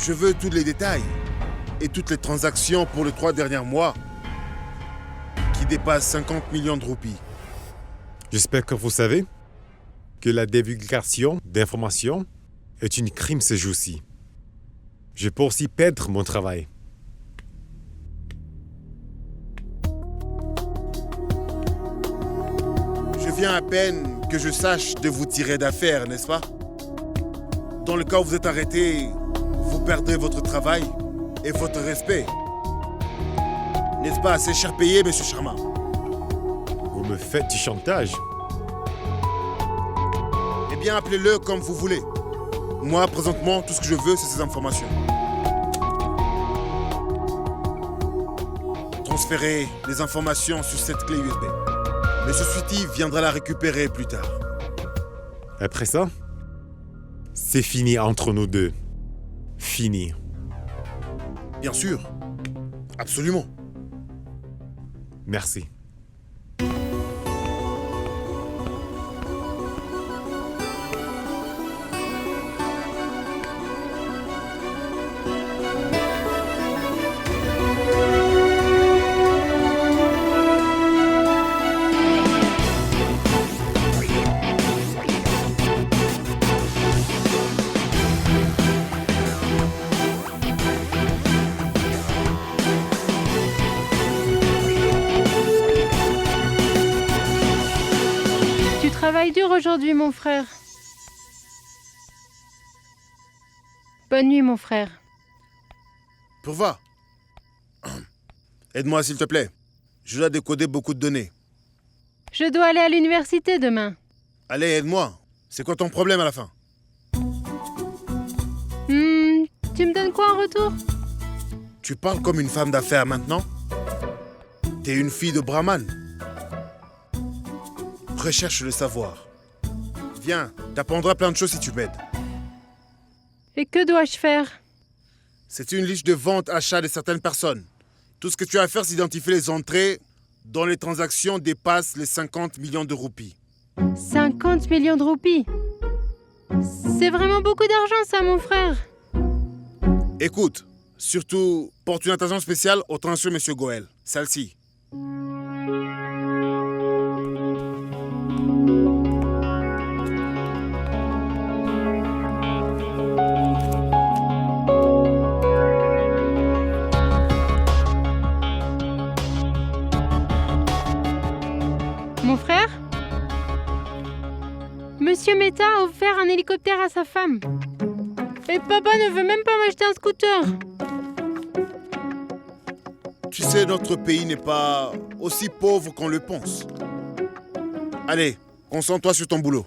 Je veux tous les détails et toutes les transactions pour les 3 derniers mois qui dépassent 50 millions de roupies. J'espère que vous savez que la divulgation d'informations est un crime ces jours-ci. Je peux aussi perdre mon travail. Je viens à peine que je sache de vous tirer d'affaire, n'est-ce pas? Dans le cas où vous êtes arrêté, vous perdrez votre travail et votre respect. N'est-ce pas assez cher payé, monsieur Sharma? Vous me faites du chantage. Eh bien, appelez-le comme vous voulez. Moi, présentement, tout ce que je veux, c'est ces informations. Transférez les informations sur cette clé USB. Monsieur Sweetie viendra la récupérer plus tard. Après ça, c'est fini entre nous deux. Fini. Bien sûr. Absolument. Merci. Travaille dur aujourd'hui, mon frère. Bonne nuit, mon frère. Pourva. Aide-moi, s'il te plaît. Je dois décoder beaucoup de données. Je dois aller à l'université demain. Allez, aide-moi. C'est quoi ton problème à la fin? Tu me donnes quoi en retour? Tu parles comme une femme d'affaires maintenant? T'es une fille de brahman. Recherche le savoir. Viens, t'apprendras plein de choses si tu m'aides. Et que dois-je faire? C'est une liste de vente-achat de certaines personnes. Tout ce que tu as à faire, c'est identifier les entrées dont les transactions dépassent les 50 millions de roupies. 50 millions de roupies? C'est vraiment beaucoup d'argent, ça, mon frère. Écoute, surtout, porte une attention spéciale aux transactions de M. Goël. Celle-ci. Mon frère? Monsieur Mehta a offert un hélicoptère à sa femme. Et papa ne veut même pas m'acheter un scooter. Tu sais, notre pays n'est pas aussi pauvre qu'on le pense. Allez, concentre-toi sur ton boulot.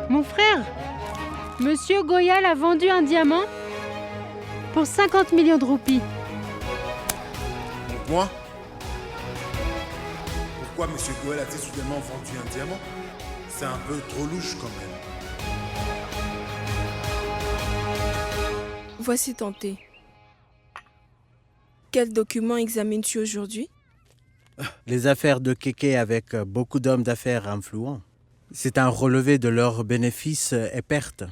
Mon frère, Monsieur Goyal a vendu un diamant pour 50 millions de roupies. Donc moi? Pourquoi M. Goël a-t-il soudainement vendu un diamant? C'est un peu trop louche quand même. Voici ton thé. Quel document examines-tu aujourd'hui? Les affaires de Kéké avec beaucoup d'hommes d'affaires influents. C'est un relevé de leurs bénéfices et pertes.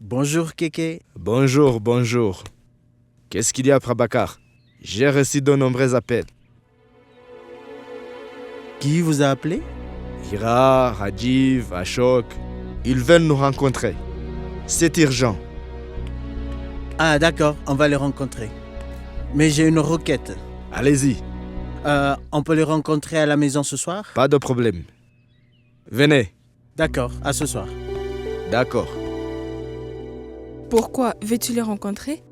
Bonjour Kéké. Bonjour, bonjour. Qu'est-ce qu'il y a, Prabhakar? J'ai reçu de nombreux appels. Qui vous a appelé? Hira, Rajiv, Ashok, ils veulent nous rencontrer. C'est urgent. Ah d'accord, on va les rencontrer. Mais j'ai une requête. Allez-y, On peut les rencontrer à la maison ce soir? pas de problème. Venez. D'accord, à ce soir. D'accord. Pourquoi veux-tu les rencontrer?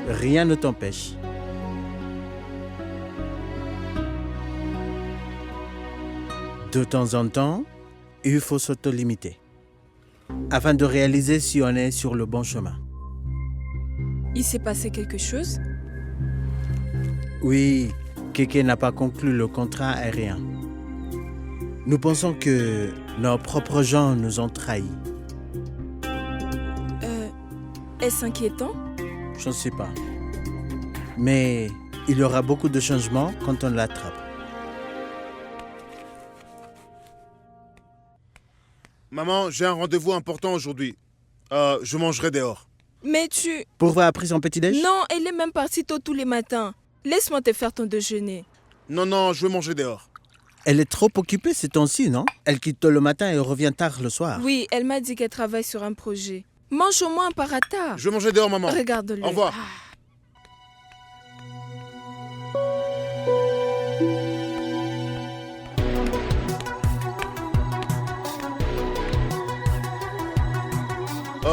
Rien ne t'empêche. De temps en temps, il faut s'auto-limiter afin de réaliser si on est sur le bon chemin. Il s'est passé quelque chose? Oui, Kéké n'a pas conclu le contrat aérien. Nous pensons que nos propres gens nous ont trahis. Est-ce inquiétant? Je ne sais pas. Mais il y aura beaucoup de changements quand on l'attrape. Maman, j'ai un rendez-vous important aujourd'hui. Je mangerai dehors. Mais tu... Pourquoi a pris son petit-déj? Non, elle est même partie tôt tous les matins. Laisse-moi te faire ton déjeuner. Non, je vais manger dehors. Elle est trop occupée ces temps-ci, non? Elle quitte tôt le matin et revient tard le soir. Oui, elle m'a dit qu'elle travaille sur un projet. Mange au moins un paratha. Je vais manger dehors, maman. Regarde-le. Au revoir.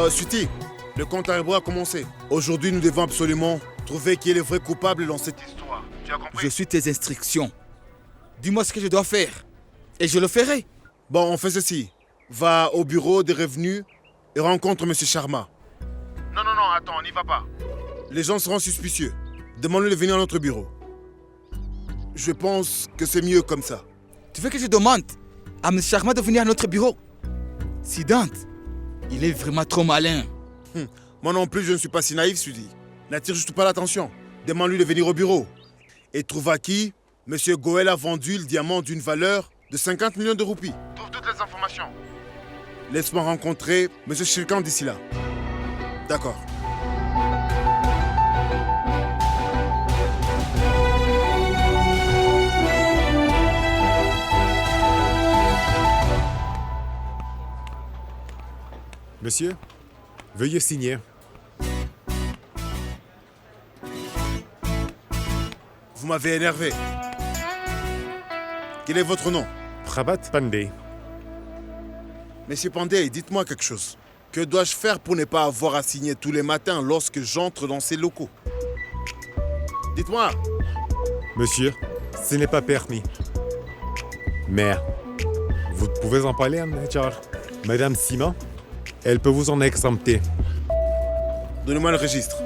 Suti, le compte à rebours a commencé. Aujourd'hui, nous devons absolument trouver qui est le vrai coupable dans cette histoire. Tu as compris? Je suis tes instructions. Dis-moi ce que je dois faire. Et je le ferai. Bon, on fait ceci. Va au bureau des revenus et rencontre M. Sharma. Non, attends, n'y va pas. Les gens seront suspicieux. Demande-lui de venir à notre bureau. Je pense que c'est mieux comme ça. Tu veux que je demande à M. Sharma de venir à notre bureau? Siddhant, il est vraiment trop malin. Moi non plus, je ne suis pas si naïf, Sudi. N'attire juste pas l'attention. Demande-lui de venir au bureau. Et trouve à qui M. Goel a vendu le diamant d'une valeur de 50 millions de roupies. Trouve toutes les informations. Laisse-moi rencontrer M. Shirkan d'ici là. D'accord. Monsieur, veuillez signer. Vous m'avez énervé. Quel est votre nom? Prabhat Pandey. Monsieur Pandey, dites-moi quelque chose. Que dois-je faire pour ne pas avoir à signer tous les matins lorsque j'entre dans ces locaux? Dites-moi. Monsieur, ce n'est pas permis. Mais, vous pouvez en parler, Manager. Madame Sima, elle peut vous en exempter. Donnez-moi le registre.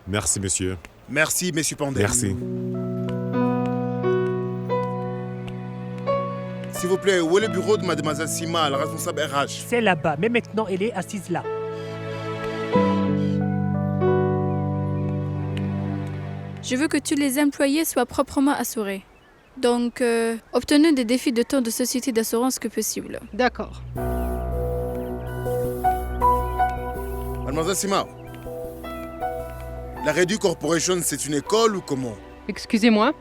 Merci, monsieur. Merci, monsieur Pandey. Merci. S'il vous plaît, où est le bureau de mademoiselle Sima, la responsable RH? C'est là-bas, mais maintenant elle est assise là. Je veux que tous les employés soient proprement assurés. Donc, obtenez des défis de temps de société d'assurance que possible. D'accord. Mademoiselle Sima, la Redu Corporation, c'est une école ou comment? Excusez-moi.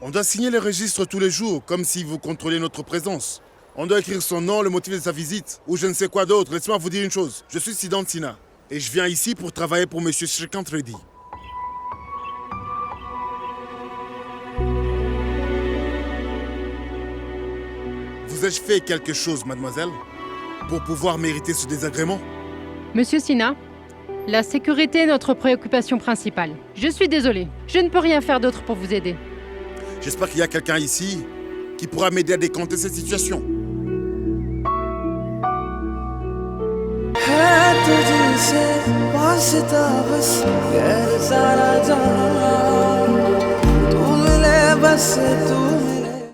On doit signer les registres tous les jours, comme si vous contrôliez notre présence. On doit écrire son nom, le motif de sa visite, ou je ne sais quoi d'autre. Laissez-moi vous dire une chose. Je suis Siddhant Sinha, et je viens ici pour travailler pour M. Shrikant Reddy. Vous ai-je fait quelque chose, mademoiselle, pour pouvoir mériter ce désagrément? Monsieur Sinha, la sécurité est notre préoccupation principale. Je suis désolée. Je ne peux rien faire d'autre pour vous aider. J'espère qu'il y a quelqu'un ici qui pourra m'aider à décanter cette situation. है